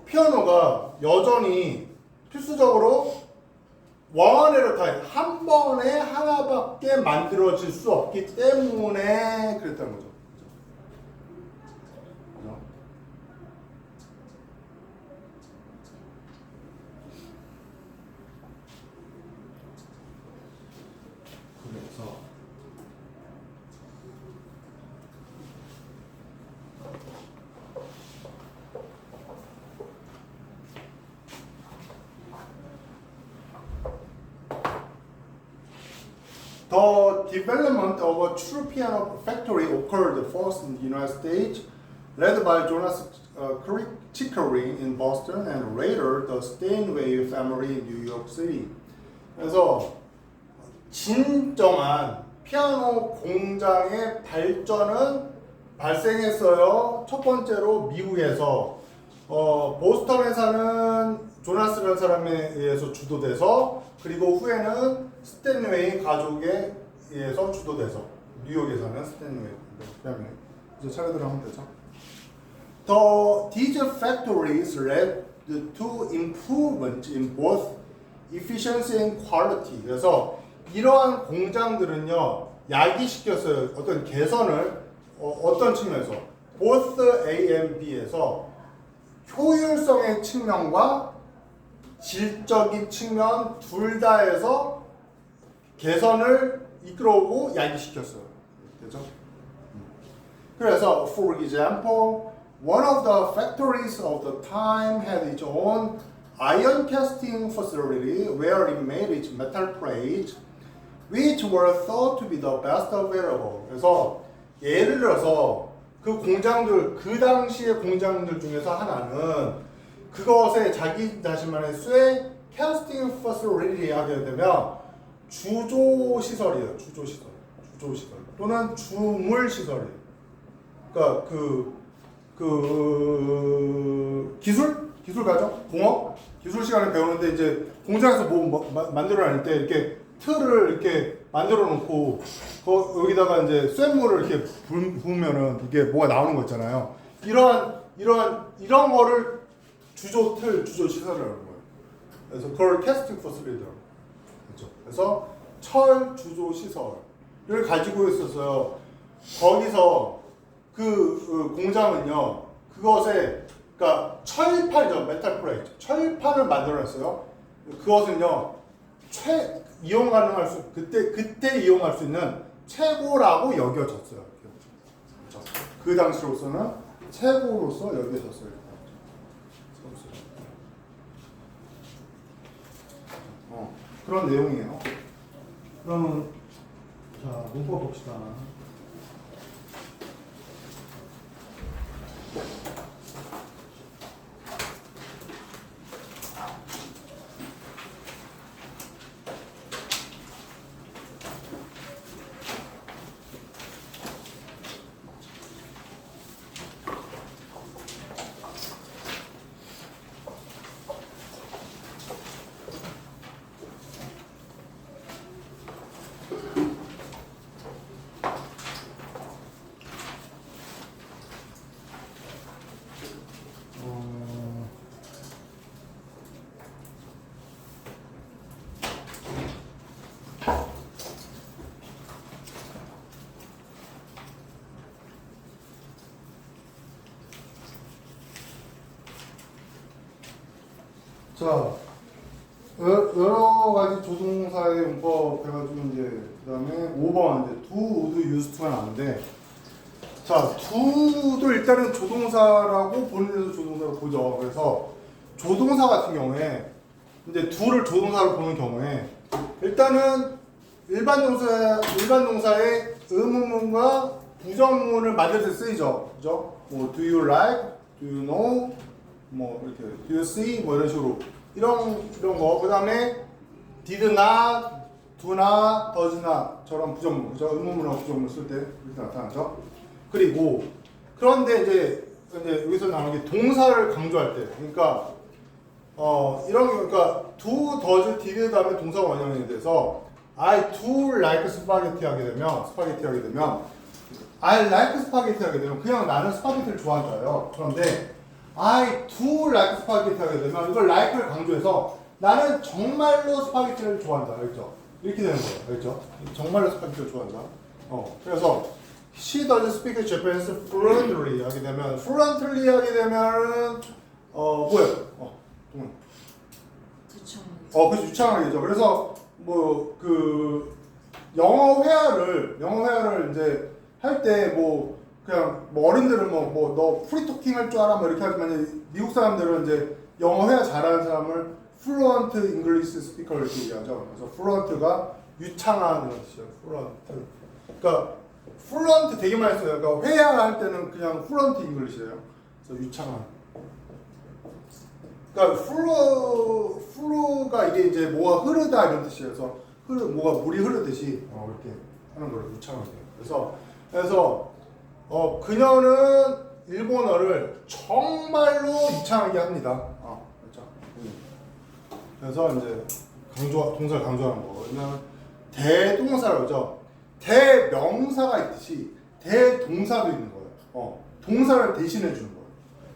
Speaker 1: 피아노가 여전히 필수적으로 원에로 한 번에 하나밖에 만들어질 수 없기 때문에 그랬다는 거죠. 그래서 The development of a true piano factory occurred first in the United States, led by Jonas Chickering in Boston, and later the Steinway family in New York City. 그래서 진정한 피아노 공장의 발전은 발생했어요. 첫 번째로 미국에서 보스턴에 사는 조나스라는 사람에 의해서 주도돼서, 그리고 후에는 스탠웨이 가족에 의해서 주도돼서 뉴욕에 사는 스탠웨이 family. 이제 차례대로 하면 되죠. These factories led to improvement in both efficiency and quality. 그래서 이러한 공장들은요 야기시켰어요. 어떤 개선을 어떤 측면에서 both A and B에서 효율성의 측면과 질적인 측면 둘 다에서 개선을 이끌어오고 야기시켰어요. 되죠? 그래서 for example, one of the factories of the time had its own iron casting facility where it made its metal plates, which were thought to be the best available. 그래서 예를 들어서 그 공장들, 그 당시의 공장들 중에서 하나는 그것에 자기 자신만의 쇠 캐스팅 퍼슬리티 하게 되면 주조 시설이에요. 주조 시설 또는 주물 시설이에요. 그러니까 그 기술 과정, 공업 기술 시간에 배우는데 이제 공장에서 만들어낼 때 이렇게 틀을 이렇게 만들어 놓고 여기다가 이제 쇳물을 이렇게 부으면은 이게 뭐가 나오는 거 있잖아요. 이런 거를 주조 시설이라는 거예요. 그래서 그걸 캐스팅 퍼슬리티라고. 그렇죠. 그래서 철 주조 시설을 가지고 있었어요. 거기서 그 공장은요 그것에 그러니까 철판이죠. 메탈 플레이트 철판을 만들어냈어요. 그것은요 이용 가능할 수 그때 이용할 수 있는 최고라고 여겨졌어요. 그렇죠? 그 당시로서는 최고로서 여겨졌어요. 그런 내용이에요. 그러면 자 문법 봅시다. 자, 여러 가지 조동사의 문법 해가지고 이제 그다음에 5번 이제 do, would, used to가 나오는데, 자, do도 일단은 조동사라고 본인에서 조동사로 보죠. 그래서 조동사 같은 경우에 이제 do를 조동사로 보는 경우에 일단은 일반 동사의 의문문과 부정문을 만들 때 쓰이죠. 그죠? 뭐 do you like, do you know, 뭐 이렇게 do you see 뭐 이런 식으로 이런 거. 그다음에 did not, do not, does not처럼 부정문, 그죠? 의문문하고 부정문 쓸 때 이렇게 나타나죠. 그리고 그런데 이제 여기서 나오는 게 동사를 강조할 때, 그러니까 이런 게 그러니까 do, does, did 다음에 동사가 원형이 돼서 I do like spaghetti 하게 되면 I like spaghetti 하게 되면 그냥 나는 스파게티를 좋아한다요. 그런데 I do like spaghetti 하게 되면 이걸 like를 강조해서 나는 정말로 스파게티를 좋아한다. 알죠? 이렇게 되는 거예요. 알죠? 정말로 스파게티를 좋아한다. 그래서 she does speak Japanese fluently 하게 되면 fluently 하게 되면은 뭐예요? 동훈. 그래서 유창하게죠. 그래서 뭐 그 영어 회화를 이제 할 때 뭐 그냥 뭐 어른들은 뭐 너 프리토킹 할 줄 알아 뭐 이렇게 하지만 미국 사람들은 이제 영어 회화 잘하는 사람을 fluent English speaker 이렇게 얘기하죠. 그래서 fluent가 유창한 이런 뜻이에요. fluent. 그러니까 fluent 되게 많이 써요. 그러니까 회화할 때는 그냥 fluent English예요. 그래서 유창한. 그러니까 flu가 이게 이제 뭐가 흐르다 이런 뜻이에요. 그래서 뭐가 물이 흐르듯이 이렇게 하는 걸 유창하게. 그래서 그녀는 일본어를 정말로 유창하게 합니다. 그렇죠. 그래서 이제 동사를 강조하는 거. 왜냐면 대동사로죠. 대명사가 있듯이 대동사도 있는 거예요. 동사를 대신해 주는 거예요.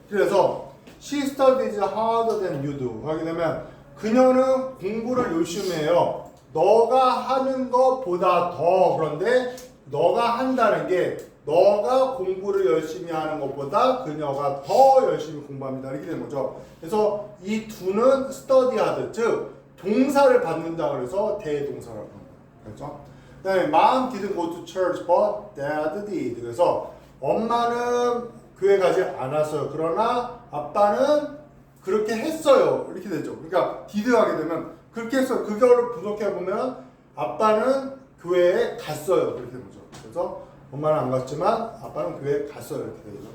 Speaker 1: 그래서 she studies harder than you do 하게 되면 그녀는 공부를 열심히 해요. 너가 하는 것보다 더. 그런데 너가 한다는 게 너가 공부를 열심히 하는 것보다 그녀가 더 열심히 공부합니다. 이렇게 되는 거죠. 그래서 이 do는 study hard, 즉 동사를 받는다 그래서 대동사라고 합니다. 그렇죠? 그다음에 Mom didn't go to church but Dad did. 그래서 엄마는 교회 가지 않았어요. 그러나 아빠는 그렇게 했어요. 이렇게 되죠. 그러니까 did 하게 되면 그렇게 해서 그거를 분석해 보면 아빠는 교회에 갔어요. 그렇게 되는 거죠. 그래서 엄마는 안 갔지만 아빠는 교회에 갔어요. 이렇게 되죠.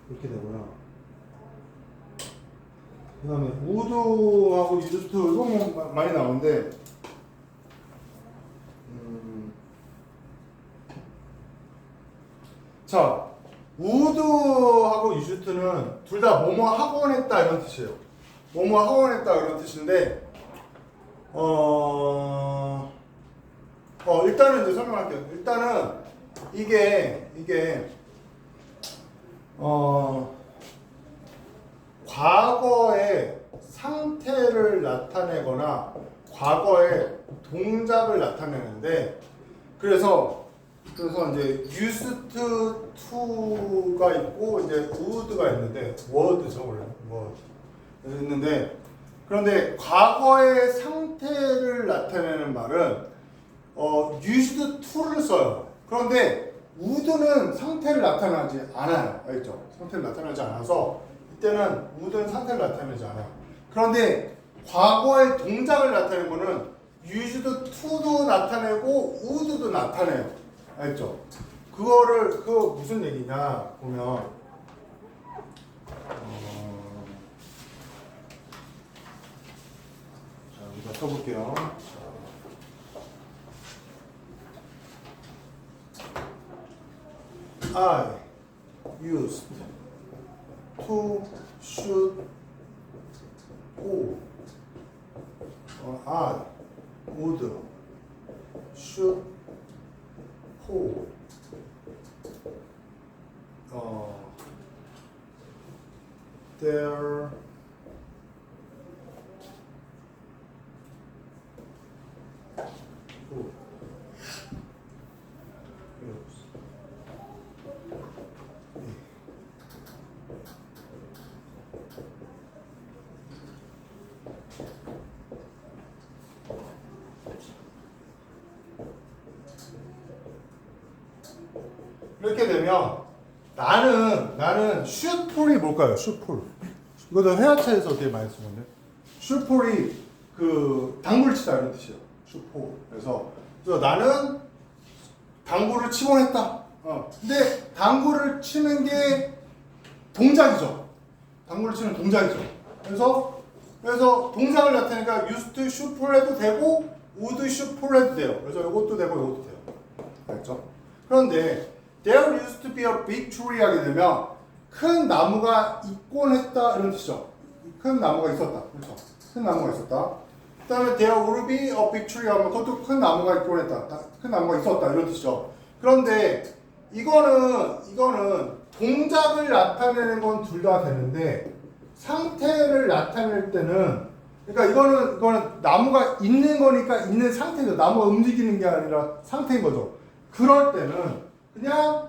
Speaker 1: 이렇게 되고요. 그 다음에 우드하고 유스트 이거 많이 나오는데 자, 우드하고 유스트는 둘 다 뭐뭐 하곤 했다 이런 뜻이에요. 뭐뭐 하곤 했다 이런 뜻인데 일단은 이제 설명할게요. 일단은 이게 과거의 상태를 나타내거나 과거의 동작을 나타내는데 그래서 이제 used to가 있고 이제 would가 있는데 word죠 원래 word 있는데 그런데 과거의 상태를 나타내는 말은 used to를 써요. 그런데 would는 상태를 나타나지 않아요. 알죠? 상태를 나타나지 않아서 이때는 would는 상태를 나타내지 않아요. 그런데 과거의 동작을 나타내는 거는 used to도 나타내고 would도 나타내요. 알죠? 그거 무슨 얘기냐 보면 자 여기다 써볼게요. I used to shoot go. I would shoot go. There 이렇게 되면 나는 슛풀이 뭘까요? 슛풀. 이것도 회화체에서 되게 많이 쓰는 건데 슈폴이 그 당구를 치다 이런 뜻이에요. 슈폴. 그래서 나는 당구를 치곤 했다. 근데 당구를 치는 게 동작이죠. 당구를 치는 동작이죠. 그래서 동작을 나타내니까 used to 슈폴 해도 되고 would 슈폴 해도 돼요. 그래서 이것도 되고 이것도 돼요. 알겠죠? 그런데 there used to be a big tree 하게 되면 큰 나무가 있곤 했다 이런 뜻이죠. 큰 나무가 있었다. 그렇죠? 큰 나무가 있었다. 그 다음에 there would be a big tree 하면 그것도 큰 나무가 있곤 했다. 큰 나무가 있었다 이런 뜻이죠. 그런데 이거는 동작을 나타내는 건 둘 다 되는데 상태를 나타낼 때는 그러니까 이거는 나무가 있는 거니까 있는 상태죠. 나무가 움직이는 게 아니라 상태인 거죠. 그럴 때는 그냥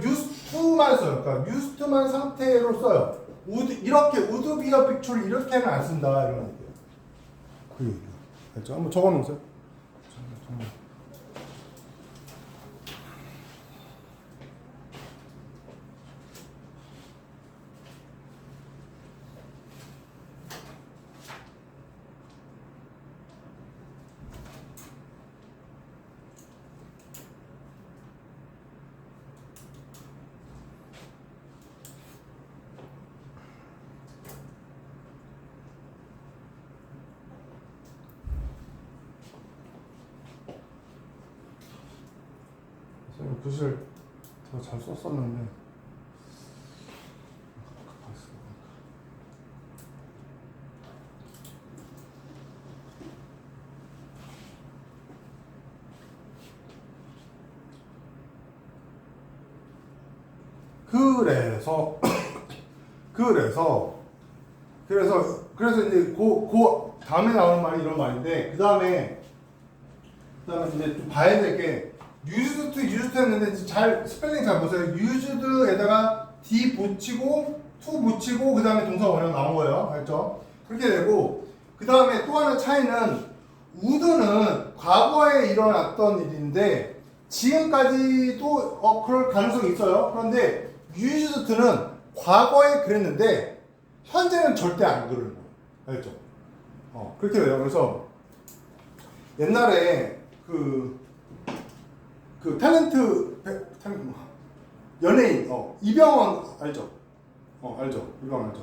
Speaker 1: used to만 써요. 그러니까 used to만 상태로 써요. 이렇게 would be a picture 이렇게는 안 쓴다 이런 얘기예요. 그 얘기예요. 알죠? 한번 적어놓으세요. 글씨를 더 잘 썼었는데 그래서 이제 그 다음에 나오는 말이 이런 말인데 그 다음에 이제 좀 봐야 될 게 used to 했는데 잘 스펠링 잘 보세요. used에다가 d 붙이고 to 붙이고 그 다음에 동사 원형 나온 거예요. 알죠? 그렇게 되고 그 다음에 또 하나 차이는 would는 과거에 일어났던 일인데 지금까지도 그럴 가능성이 있어요. 그런데 used to는 과거에 그랬는데 현재는 절대 안 그러는 거예요. 알죠? 그렇게 돼요. 그래서 옛날에 그 탤런트 연예인 이병헌 알죠? 알죠? 이병헌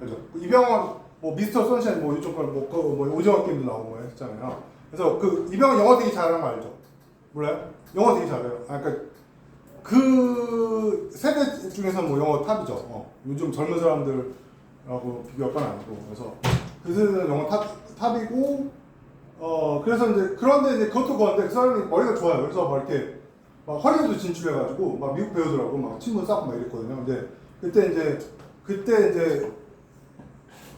Speaker 1: 알죠? 이병헌 뭐 미스터 선샤인 뭐 이쪽 뭐 오징어 게임도 나오고 했잖아요. 그래서 그 이병헌 영어 되게 잘하는 거 알죠? 몰라요? 영어 되게 잘해요. 그러니까 그 세대 중에서 뭐 영어 탑이죠. 요즘 젊은 사람들하고 비교할 건 아니고 그래서 그 세대는 영어 탑이고 그래서 이제 그런데 이제 그것도 그런데 그 사람이 머리가 좋아요. 그래서 막 이렇게 막 허리우드 진출해가지고 막 미국 배우들하고 막 친구 쌓고 막 이랬거든요. 근데 그때 이제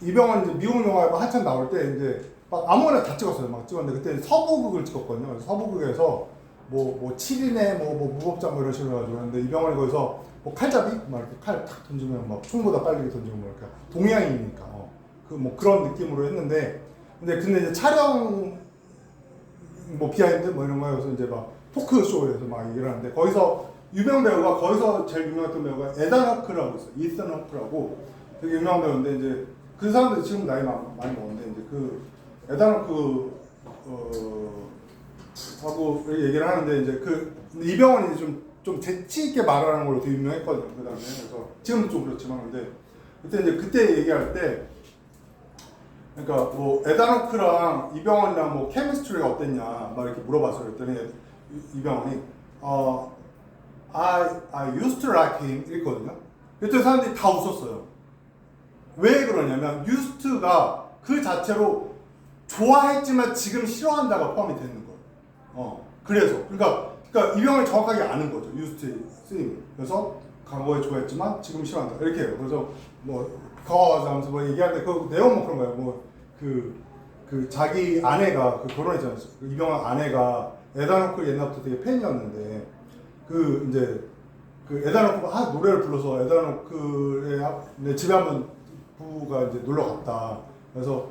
Speaker 1: 이병헌 이제 미국 영화 한참 나올 때 이제 막 아무거나 다 찍었어요. 막 찍었는데 그때 서부극을 찍었거든요. 그래서 서부극에서 뭐 7인의 뭐 무법자 뭐 이런 식으로 해가지고 근데 이병헌이 거기서 뭐 칼잡이 막 이렇게 칼 탁 던지면 막 총보다 빨리 던지고 뭐 이렇게 동양인이니까 그 뭐 그런 느낌으로 했는데 근데 이제 촬영 뭐 비하인드 뭐 이런 거에서 이제 막 토크쇼에서 막 얘기를 하는데 거기서 유명 배우가 거기서 제일 유명했던 배우가 에단 허크라고 있어요. 이슨 허크라고 되게 유명한 배우인데 이제 그 사람들 지금 나이 많이 먹었는데 이제 그 에단 허크 하고 얘기를 하는데 이제 이병헌이 좀 재치 있게 말하는 걸로 되게 유명했거든요. 그 다음에 그래서 지금도 좀 그렇지만 근데 그때 얘기할 때 그러니까 뭐 에다노크랑 이병헌이랑 뭐 케미스트리가 어땠냐 막 이렇게 물어봤어요. 그랬더니 이병헌이 I used to like him 이랬거든요. 그랬더니 사람들이 다 웃었어요. 왜 그러냐면 used to가 그 자체로 좋아했지만 지금 싫어한다가 포함이 되는 거예요. 그래서 그러니까 이병헌이 정확하게 아는 거죠. used to 쓰임. 그래서 과거에 좋아했지만 지금 싫어한다 이렇게 해요. 그래서 뭐 하면서 뭐 얘기하는데 그 내용 뭐 그런 거예요. 뭐 그 자기 아내가 결혼했잖아요. 이병헌 아내가 에다노크 옛날부터 되게 팬이었는데 이제 에다노크가 노래를 불러서 에다노크의 집에 한번 부부가 이제 놀러 갔다. 그래서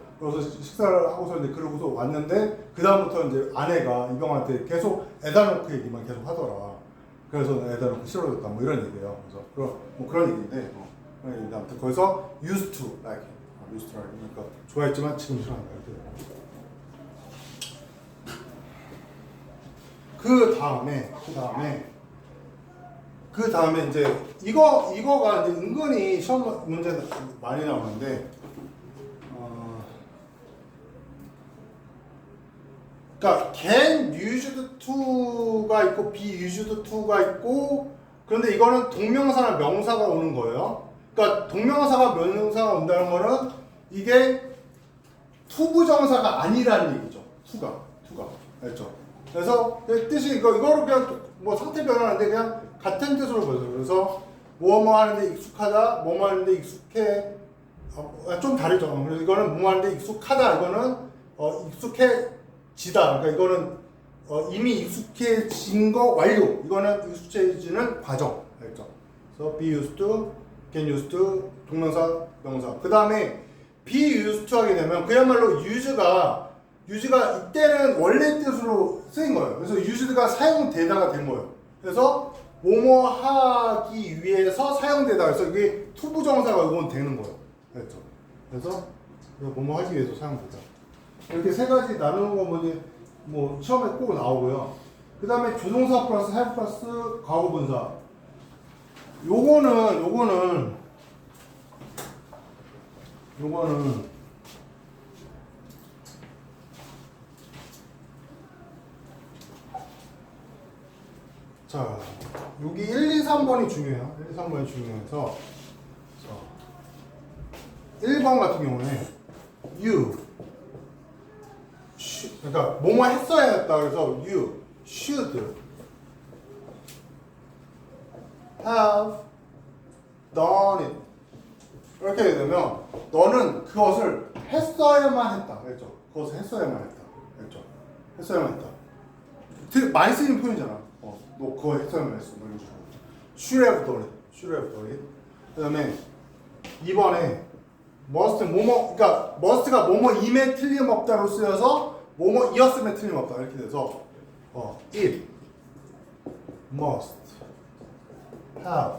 Speaker 1: 식사를 하고서 이제 그러고서 왔는데 그 다음부터 이제 아내가 이병헌한테 계속 에다노크 얘기만 계속 하더라. 그래서 에다노크 싫어졌다 뭐 이런 얘기예요. 그래서 뭐 그런 얘기인데 아무튼 거기서 used to like 유스트라 그러니까 좋아했지만 지금 싫어한다. 그 다음에 이제 이거가 이제 은근히 시험 문제 많이 나오는데 그러니까 can used to가 있고 be used to가 있고 그런데 이거는 동명사나 명사가 오는 거예요. 그러니까 동명사가 명사가 온다는 거는 이게 투부정사가 아니라는 얘기죠. 투가 알죠? 그래서 뜻이 이거로 그냥 뭐 상태 변화하는데 그냥 같은 뜻으로 보죠. 그래서 뭐뭐 하는데 익숙하다, 뭐뭐 하는데 익숙해 좀 다르죠. 그래서 이거는 뭐뭐 하는데 익숙하다, 이거는 익숙해지다. 그러니까 이거는 이미 익숙해진 거 완료. 이거는 익숙해지는 과정. 알죠? 그래서 be used to, get used to, 동명사, 명사. 그 다음에 be used to 하게 되면 그야말로 use가 이때는 원래 뜻으로 쓰인 거예요. 그래서 used가 사용되다가 된 거예요. 그래서 뭐뭐 하기 위해서 사용되다. 그래서 이게 투부정사가 이건 되는 거예요. 알죠? 그래서 뭐뭐 하기 위해서 사용되다. 이렇게 세 가지 나누는 거 뭐 시험에 꼭 나오고요. 그 다음에 조동사 플러스 have 플러스 과거분사. 요거는 자, 여기 1, 2, 3번이 중요해요. 1, 2, 3번이 중요해서 1번 같은 경우에 you 그러니까 뭐뭐 했어야 했다. 그래서 you should have done it. 이렇게 되면 너는 그것을 했어야만 했다. 알죠? 그것을 했어야만 했다. 알죠? 했어야만 했다. 되게 많이 쓰이는 표현이잖아. 너 그거 했어야만 했어. 뭐 이런 식으로. should have done it. should have done it. 그 다음에 2번에 must 그러니까 must가 뭐뭐임에 틀림없다로 쓰여서 뭐뭐이었음에 틀림없다 이렇게 돼서 it must have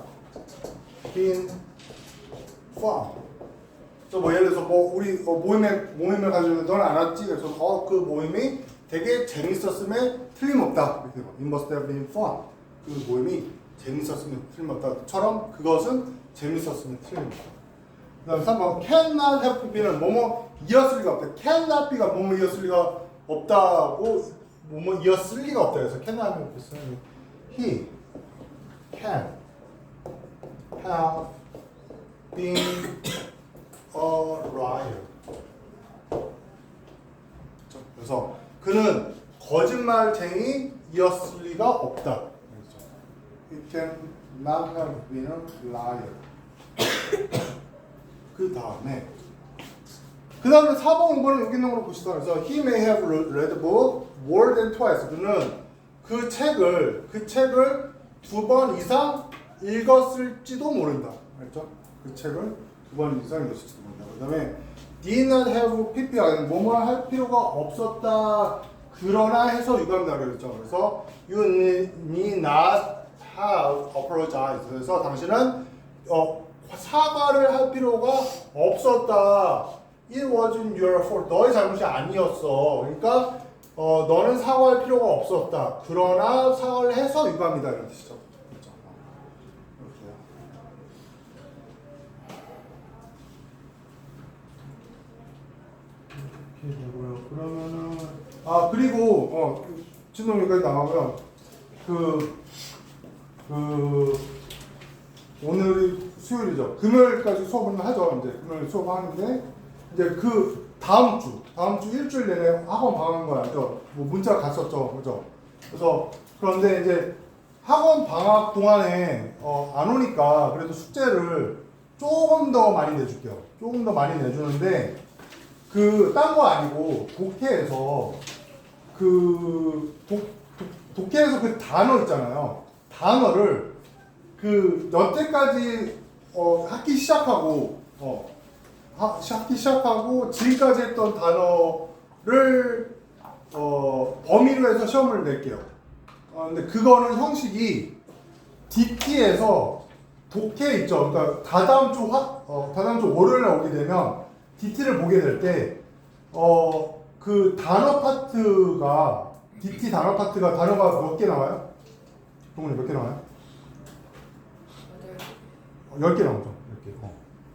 Speaker 1: been fun. 그래서 뭐 예를 들어서 우리 모임을 가지고 너는 안 왔지? 그래서 그 모임이 되게 재밌었음에 틀림없다. 이렇게 it must have been fun. 그 모임이 재밌었으면 틀림없다처럼 그것은 재밌었으면 틀림없다. 그 다음에 3번 cannot have be는 뭐뭐이었을 리가 없다. cannot be가 뭐뭐이었을 리가 없다고 뭐뭐이었을 리가 없다. 그래서 cannot have be는 he can have been a liar. 그래서 그는 거짓말쟁이였을 리가 없다. He can not have been a liar. 그 다음에 4번, 5번은 여기 있는 걸 보시다. 그래서 he may have read a book more than twice. 그는 그 책을 2번 이상 읽었을지도 모른다. 알죠? 그 책을 2번 이상 읽었을지도 모른다. 그 다음에 did not have pp가 뭐뭐 할 필요가 없었다. 그러나 해서 유감이다 그랬죠. 그래서 you need not have apologized. 그래서 당신은 사과를 할 필요가 없었다. It wasn't your fault. 너의 잘못이 아니었어. 그러니까 너는 사과할 필요가 없었다. 그러나 사과를 해서 유감이다 이런 뜻이죠. 그렇죠? 이렇게 되고요. 그러면은 그리고 진동 여기까지 나가고요. 오늘이 수요일이죠. 금요일까지 수업을 하죠. 이제 금요일 수업하는데 이제 그 다음 주 일주일 내내 학원 방학인 거 알죠? 뭐 문자 갔었죠, 그죠? 그래서 그런데 이제 학원 방학 동안에 안 오니까 그래도 숙제를 조금 더 많이 내줄게요. 조금 더 많이 내주는데 딴 거 아니고 독해에서 독해에서 그 단어 있잖아요. 단어를 여태까지 학기 시작하고 지금까지 했던 단어를 범위로 해서 시험을 낼게요. 근데 그거는 형식이 DT에서 독해 있죠. 그러니까 다다음 주 월요일에 오게 되면 DT를 보게 될 때, 그 단어 파트가, DT 단어 파트가 단어가 몇 개 나와요? 동훈이 몇 개 나와요? 10개 나오죠.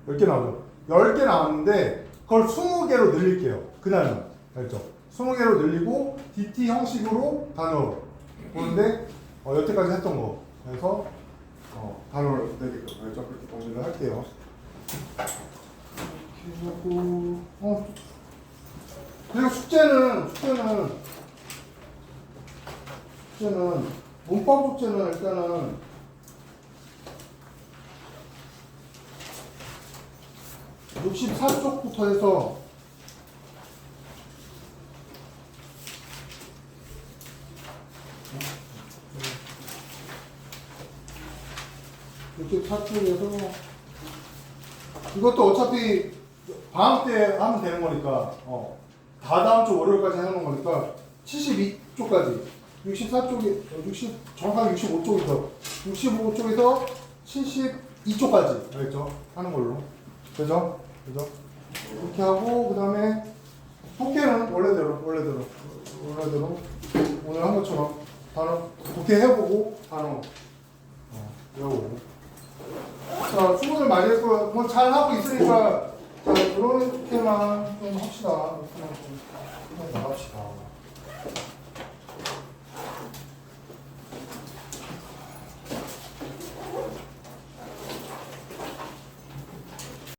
Speaker 1: 10개. 10개 나오죠. 10개 나왔는데, 그걸 20개로 늘릴게요. 그날은. 알죠? 20개로 늘리고, DT 형식으로 단어로 보는데, 여태까지 했던 거. 그래서, 단어를 내게끔. 알죠? 그렇게 정리를 할게요. 이렇게 하고, 그리고 숙제는 문법 숙제는 일단은 64쪽부터 해서 64쪽에서 이것도 어차피 방학 때 하면 되는 거니까 다 다음 주 월요일까지 해놓은 거니까 72쪽까지 64쪽에 정확하게 65쪽에서 65쪽에서 72쪽까지 알겠죠? 하는 걸로 그죠? 이렇게 하고 그 다음에 독해는 원래대로 오늘 한 것처럼 단어 독해 해보고 단어 외우고 자 수고들 많이 했고 뭐 잘 하고 있으니까 자 그렇게만 좀 합시다. 이렇게만 좀 나갑시다.